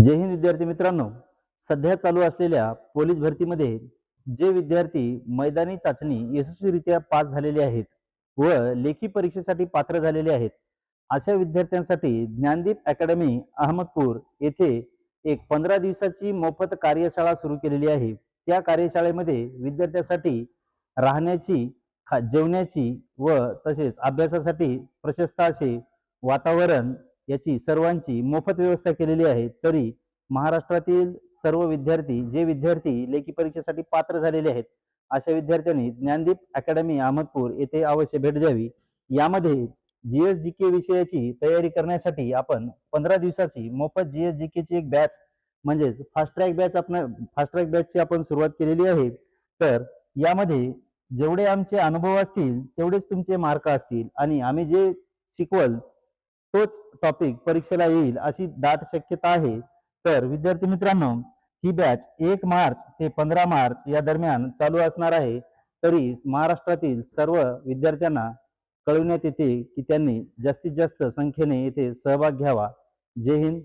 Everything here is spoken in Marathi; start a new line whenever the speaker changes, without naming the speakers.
जय हिंद विद्यार्थी मित्रांनो, सध्या चालू असलेल्या पोलीस भरतीमध्ये जे विद्यार्थी मैदानी चाचणी यशस्वीरित्या पास झालेले आहेत व लेखी परीक्षेसाठी पात्र झालेले आहेत, अशा विद्यार्थ्यांसाठी ज्ञानदीप अकॅडमी अहमदपूर येथे एक 15 दिवसाची मोफत कार्यशाळा सुरू केलेली आहे। त्या कार्यशाळेमध्ये विद्यार्थ्यांसाठी राहण्याची, जेवण्याची व तसेच अभ्यासासाठी प्रशस्त असे वातावरण याची सर्वांची मोफत व्यवस्था केलेली आहे। तरी महाराष्ट्रातील सर्व विद्यार्थी, जे विद्यार्थी लेखी परीक्षेसाठी पात्र झालेले आहेत, अशा विद्यार्थ्यांनी ज्ञानदीप अकॅडमी अहमदपूर येथे अवश्य भेट द्यावी। यामध्ये जीएस जीके विषयाची तयारी करण्यासाठी आपण 15 दिवसाची मोफत जीएस जीके ची एक बॅच म्हणजेच फास्ट ट्रॅक बॅचची आपण सुरुवात केलेली आहे। तर यामध्ये जेवढे आमचे अनुभव असतील तेवढेच तुमचे मार्क असतील आणि आम्ही जे शिकवल तोच टॉपिक परीक्षेला येईल अशी दाट शक्यता आहे। तर विद्यार्थी मित्रांनो, ही बॅच 1 मार्च ते 15 मार्च या दरम्यान चालू असणार आहे। तरी महाराष्ट्रातील सर्व विद्यार्थ्यांना कळविण्यात येते की त्यांनी जास्तीत जास्त संख्येने येथे सहभाग घ्यावा। जय हिंद,